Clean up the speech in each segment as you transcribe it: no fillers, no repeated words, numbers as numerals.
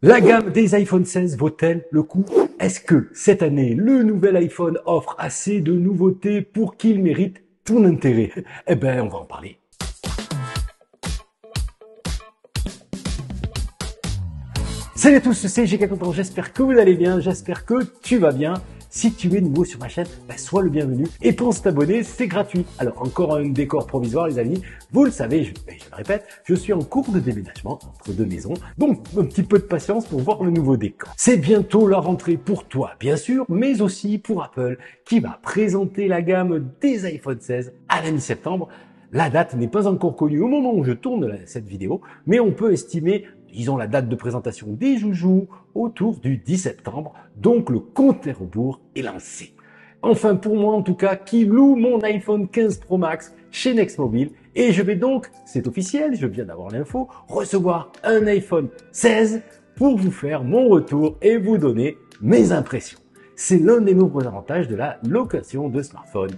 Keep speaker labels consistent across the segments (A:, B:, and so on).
A: La gamme des iPhone 16 vaut-elle le coup? Est-ce que cette année, le nouvel iPhone offre assez de nouveautés pour qu'il mérite ton intérêt? Eh ben, on va en parler. Salut à tous, c'est GK Content, j'espère que vous allez bien, j'espère que tu vas bien. Si tu es nouveau sur ma chaîne, sois le bienvenu et pense t'abonner, c'est gratuit. Alors encore un décor provisoire les amis, vous le savez, je le répète, je suis en cours de déménagement entre deux maisons, donc un petit peu de patience pour voir le nouveau décor. C'est bientôt la rentrée pour toi bien sûr, mais aussi pour Apple qui va présenter la gamme des iPhone 16 à la mi-septembre. La date n'est pas encore connue au moment où je tourne cette vidéo, mais on peut estimer, disons, la date de présentation des joujoux autour du 10 septembre, donc le compte à rebours est lancé. Enfin pour moi en tout cas, qui loue mon iPhone 15 Pro Max chez Nextmobile, et je vais donc, c'est officiel, je viens d'avoir l'info, recevoir un iPhone 16 pour vous faire mon retour et vous donner mes impressions. C'est l'un des nombreux avantages de la location de smartphone,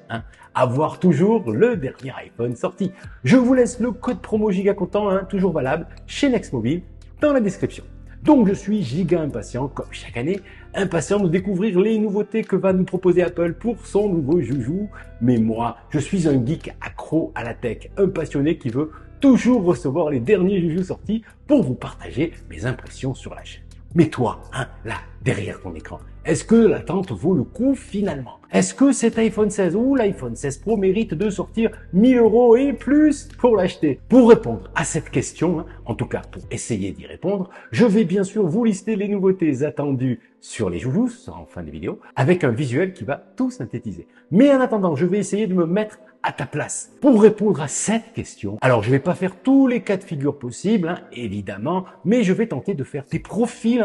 A: avoir toujours le dernier iPhone sorti. Je vous laisse le code promo Giga Content, toujours valable chez Nextmobile dans la description. Donc je suis giga impatient, comme chaque année, impatient de découvrir les nouveautés que va nous proposer Apple pour son nouveau joujou. Mais moi, je suis un geek accro à la tech, un passionné qui veut toujours recevoir les derniers joujoux sortis pour vous partager mes impressions sur la chaîne. Mais toi, là, derrière ton écran, est-ce que l'attente vaut le coup finalement? Est-ce que cet iPhone 16 ou l'iPhone 16 Pro mérite de sortir 1000 € et plus pour l'acheter? Pour répondre à cette question, en tout cas pour essayer d'y répondre, je vais bien sûr vous lister les nouveautés attendues sur les joujoux en fin de vidéo, avec un visuel qui va tout synthétiser. Mais en attendant, je vais essayer de me mettre à ta place pour répondre à cette question. Alors, je vais pas faire tous les cas de figure possibles, évidemment, mais je vais tenter de faire des profils,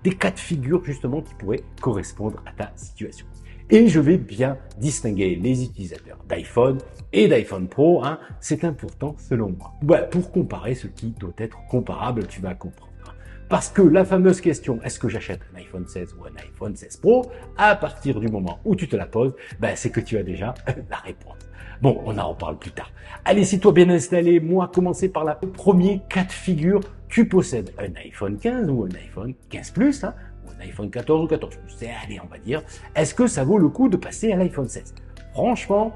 A: des cas de figure justement qui pourraient correspondre à ta situation. Et je vais bien distinguer les utilisateurs d'iPhone et d'iPhone Pro, c'est important selon moi. Pour comparer ce qui doit être comparable, tu vas comprendre. Parce que la fameuse question, est-ce que j'achète un iPhone 16 ou un iPhone 16 Pro? À partir du moment où tu te la poses, c'est que tu as déjà la réponse. Bon, on en reparle plus tard. Allez, si toi bien installé, moi, commencer par le premier cas de figure. Tu possèdes un iPhone 15 ou un iPhone 15 Plus, ou un iPhone 14 ou 14 Plus. Allez, on va dire, est-ce que ça vaut le coup de passer à l'iPhone 16? Franchement,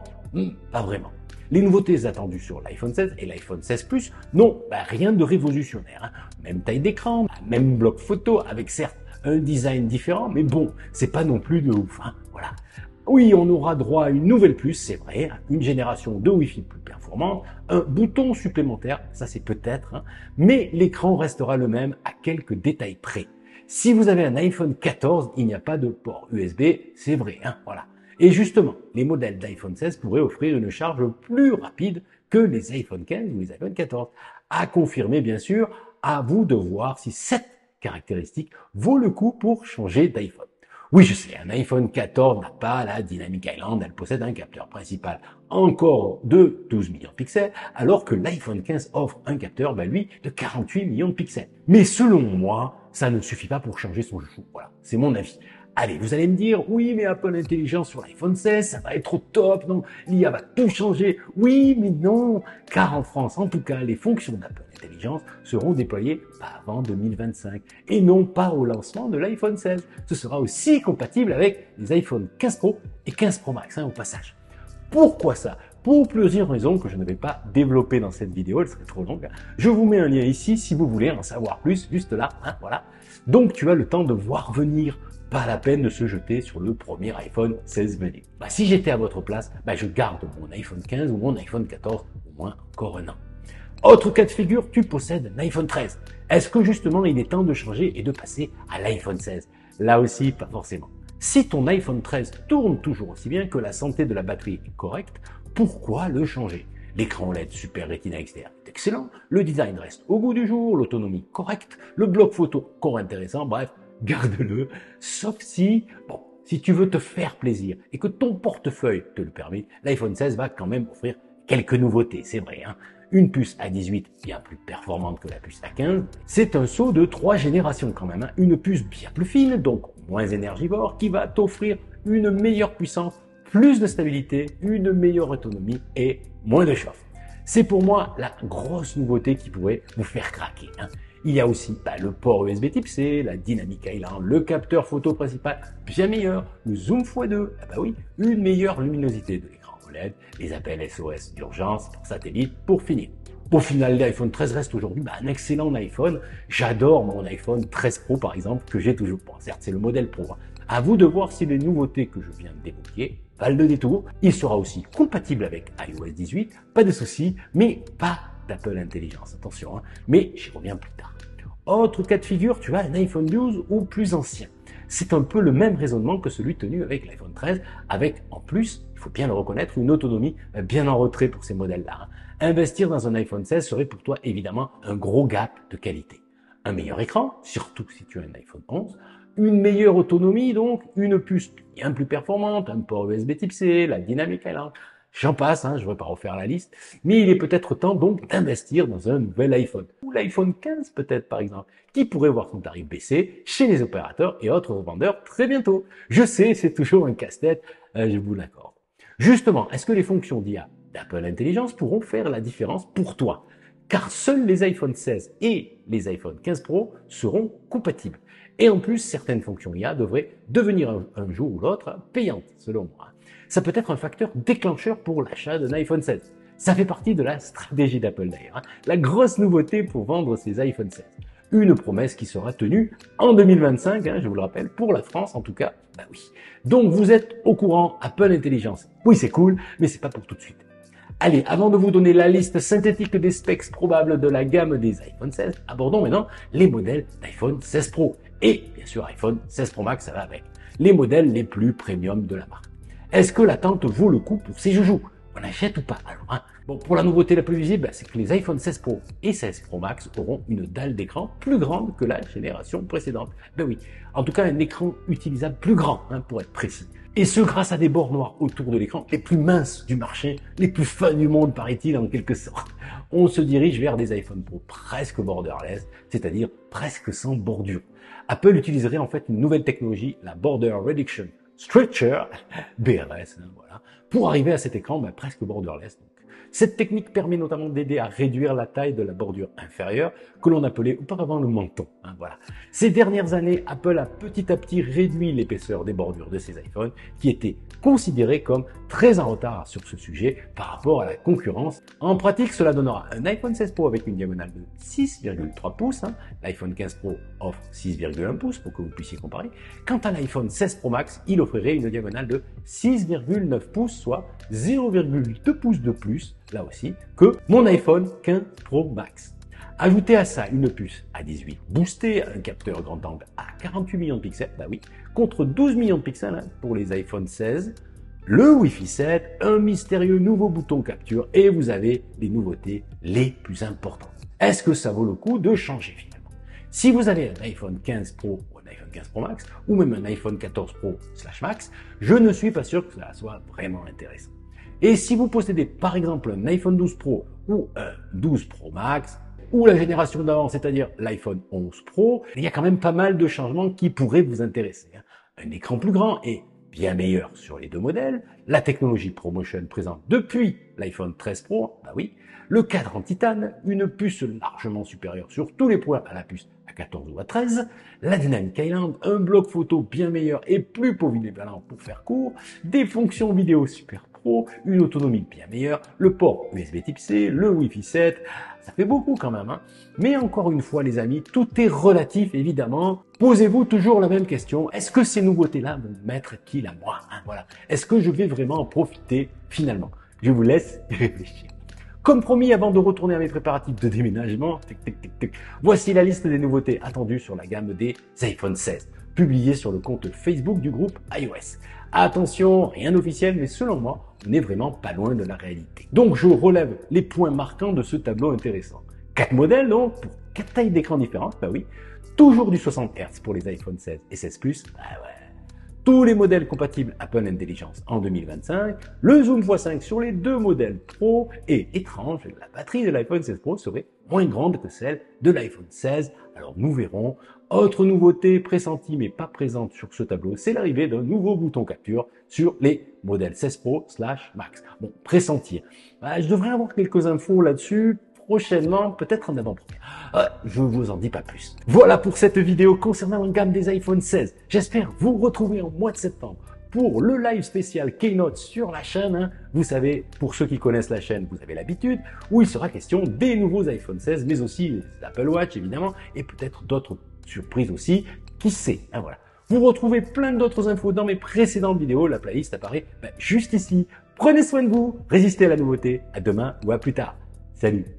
A: pas vraiment. Les nouveautés attendues sur l'iPhone 16 et l'iPhone 16 Plus, non, rien de révolutionnaire. Même taille d'écran, même bloc photo, avec certes un design différent, mais bon, c'est pas non plus de ouf, voilà. Oui, on aura droit à une nouvelle puce, c'est vrai, une génération de Wi-Fi plus performante, un bouton supplémentaire, ça c'est peut-être, mais l'écran restera le même à quelques détails près. Si vous avez un iPhone 14, il n'y a pas de port USB, c'est vrai, voilà. Et justement, les modèles d'iPhone 16 pourraient offrir une charge plus rapide que les iPhone 15 ou les iPhone 14. À confirmer, bien sûr, à vous de voir si cette caractéristique vaut le coup pour changer d'iPhone. Oui, je sais, un iPhone 14 n'a pas la Dynamic Island, elle possède un capteur principal encore de 12 millions de pixels, alors que l'iPhone 15 offre un capteur, lui, de 48 millions de pixels. Mais selon moi, ça ne suffit pas pour changer son joujou. Voilà, c'est mon avis. Allez, vous allez me dire, oui, mais Apple Intelligence sur l'iPhone 16, ça va être au top, non, l'IA va tout changer. Oui, mais non, car en France, en tout cas, les fonctions d'Apple Intelligence seront déployées pas avant 2025, et non pas au lancement de l'iPhone 16. Ce sera aussi compatible avec les iPhone 15 Pro et 15 Pro Max, au passage. Pourquoi ça? Pour plusieurs raisons que je ne vais pas développer dans cette vidéo, elle serait trop longue. Je vous mets un lien ici si vous voulez en savoir plus, juste là, voilà. Donc tu as le temps de voir venir. Pas la peine de se jeter sur le premier iPhone 16 venu. Si j'étais à votre place, je garde mon iPhone 15 ou mon iPhone 14 au moins encore un an. Autre cas de figure, tu possèdes un iPhone 13. Est-ce que justement il est temps de changer et de passer à l'iPhone 16? Là aussi, pas forcément. Si ton iPhone 13 tourne toujours aussi bien, que la santé de la batterie est correcte, pourquoi le changer? L'écran LED Super Retina XDR est excellent, le design reste au goût du jour, l'autonomie correcte, le bloc photo encore intéressant, bref, garde-le, sauf si tu veux te faire plaisir et que ton portefeuille te le permet, l'iPhone 16 va quand même offrir quelques nouveautés, c'est vrai. Une puce A18 bien plus performante que la puce A15, c'est un saut de 3 générations quand même. Une puce bien plus fine, donc moins énergivore, qui va t'offrir une meilleure puissance, plus de stabilité, une meilleure autonomie et moins de chauffe. C'est pour moi la grosse nouveauté qui pourrait vous faire craquer. Il y a aussi le port USB Type C, la Dynamic Island, le capteur photo principal bien meilleur, le zoom x2, oui, une meilleure luminosité de l'écran OLED, les appels SOS d'urgence par satellite pour finir. Au final, l'iPhone 13 reste aujourd'hui un excellent iPhone. J'adore mon iPhone 13 Pro par exemple, que j'ai toujours. Bon, certes, c'est le modèle Pro. À vous de voir si les nouveautés que je viens d'évoquer valent le détour. Il sera aussi compatible avec iOS 18, pas de souci, mais pas d'Apple Intelligence, attention, mais j'y reviens plus tard. Autre cas de figure, tu as un iPhone 12 ou plus ancien. C'est un peu le même raisonnement que celui tenu avec l'iPhone 13, avec en plus, il faut bien le reconnaître, une autonomie bien en retrait pour ces modèles-là. Investir dans un iPhone 16 serait pour toi évidemment un gros gap de qualité. Un meilleur écran, surtout si tu as un iPhone 11, une meilleure autonomie donc, une puce bien plus performante, un port USB Type C, la Dynamic Island, j'en passe, je ne vais pas refaire la liste, mais il est peut-être temps donc d'investir dans un nouvel iPhone. Ou l'iPhone 15 peut-être par exemple, qui pourrait voir son tarif baisser chez les opérateurs et autres revendeurs très bientôt. Je sais, c'est toujours un casse-tête, je vous l'accorde. Justement, est-ce que les fonctions d'IA d'Apple Intelligence pourront faire la différence pour toi? Car seuls les iPhone 16 et les iPhone 15 Pro seront compatibles. Et en plus, certaines fonctions IA devraient devenir un jour ou l'autre payantes, selon moi. Ça peut être un facteur déclencheur pour l'achat d'un iPhone 16. Ça fait partie de la stratégie d'Apple d'ailleurs. La grosse nouveauté pour vendre ces iPhone 16. Une promesse qui sera tenue en 2025, je vous le rappelle, pour la France en tout cas, oui. Donc vous êtes au courant, Apple Intelligence, oui c'est cool, mais c'est pas pour tout de suite. Allez, avant de vous donner la liste synthétique des specs probables de la gamme des iPhone 16, abordons maintenant les modèles d'iPhone 16 Pro. Et bien sûr iPhone 16 Pro Max, ça va avec. Les modèles les plus premium de la marque. Est-ce que l'attente vaut le coup pour ces joujoux? On achète ou pas alors, Bon, pour la nouveauté la plus visible, c'est que les iPhone 16 Pro et 16 Pro Max auront une dalle d'écran plus grande que la génération précédente. Oui, en tout cas un écran utilisable plus grand, pour être précis. Et ce grâce à des bords noirs autour de l'écran, les plus minces du marché, les plus fun du monde paraît-il en quelque sorte. On se dirige vers des iPhone Pro presque borderless, c'est-à-dire presque sans bordure. Apple utiliserait en fait une nouvelle technologie, la Border Reduction Structure, BRS, voilà, pour arriver à cet écran presque borderless. Donc. Cette technique permet notamment d'aider à réduire la taille de la bordure inférieure que l'on appelait auparavant le menton. Voilà. Ces dernières années, Apple a petit à petit réduit l'épaisseur des bordures de ses iPhones qui étaient considérés comme très en retard sur ce sujet par rapport à la concurrence. En pratique, cela donnera un iPhone 16 Pro avec une diagonale de 6,3 pouces. L'iPhone 15 Pro offre 6,1 pouces pour que vous puissiez comparer. Quant à l'iPhone 16 Pro Max, il offrirait une diagonale de 6,9 pouces, soit 0,2 pouces de plus, là aussi, que mon iPhone 15 Pro Max. Ajoutez à ça une puce A18 boostée, un capteur grand angle à 48 millions de pixels, oui, contre 12 millions de pixels pour les iPhone 16, le Wi-Fi 7, un mystérieux nouveau bouton capture et vous avez les nouveautés les plus importantes. Est-ce que ça vaut le coup de changer finalement? Si vous avez un iPhone 15 Pro ou un iPhone 15 Pro Max ou même un iPhone 14 Pro / Max, je ne suis pas sûr que ça soit vraiment intéressant. Et si vous possédez par exemple un iPhone 12 Pro ou un 12 Pro Max, ou la génération d'avant, c'est-à-dire l'iPhone 11 Pro, il y a quand même pas mal de changements qui pourraient vous intéresser. Un écran plus grand et bien meilleur sur les deux modèles, la technologie ProMotion présente depuis l'iPhone 13 Pro, oui, le cadre en titane, une puce largement supérieure sur tous les points à la puce A14 ou A13, la Dynamic Island, un bloc photo bien meilleur et plus polyvalent pour faire court, des fonctions vidéo super pro, une autonomie bien meilleure, le port USB Type C, le Wi-Fi 7, ça fait beaucoup quand même. Mais encore une fois les amis, tout est relatif évidemment. Posez-vous toujours la même question, est-ce que ces nouveautés-là vont m'être-t-il à moi? Voilà. Est-ce que je vais vraiment en profiter finalement? Je vous laisse y réfléchir. Comme promis, avant de retourner à mes préparatifs de déménagement, voici la liste des nouveautés attendues sur la gamme des iPhone 16, publiée sur le compte Facebook du groupe iOS. Attention, rien d'officiel, mais selon moi, on n'est vraiment pas loin de la réalité. Donc je relève les points marquants de ce tableau intéressant. 4 modèles donc, pour 4 tailles d'écran différentes, oui. Toujours du 60 Hz pour les iPhone 16 et 16 Plus, tous les modèles compatibles Apple Intelligence en 2025, le zoom x5 sur les deux modèles Pro et étrange, la batterie de l'iPhone 16 Pro serait moins grande que celle de l'iPhone 16. Alors nous verrons. Autre nouveauté pressentie mais pas présente sur ce tableau, c'est l'arrivée d'un nouveau bouton capture sur les modèles 16 Pro / Max. Bon, pressenti. Je devrais avoir quelques infos là-dessus. prochainement, peut-être en avant-première. Je vous en dis pas plus. Voilà pour cette vidéo concernant la gamme des iPhone 16. J'espère vous retrouver en mois de septembre pour le live spécial Keynote sur la chaîne. Vous savez, pour ceux qui connaissent la chaîne, vous avez l'habitude, où il sera question des nouveaux iPhone 16, mais aussi l'Apple Watch évidemment, et peut-être d'autres surprises aussi, qui sait. Voilà. Vous retrouvez plein d'autres infos dans mes précédentes vidéos, la playlist apparaît juste ici. Prenez soin de vous, résistez à la nouveauté, à demain ou à plus tard. Salut!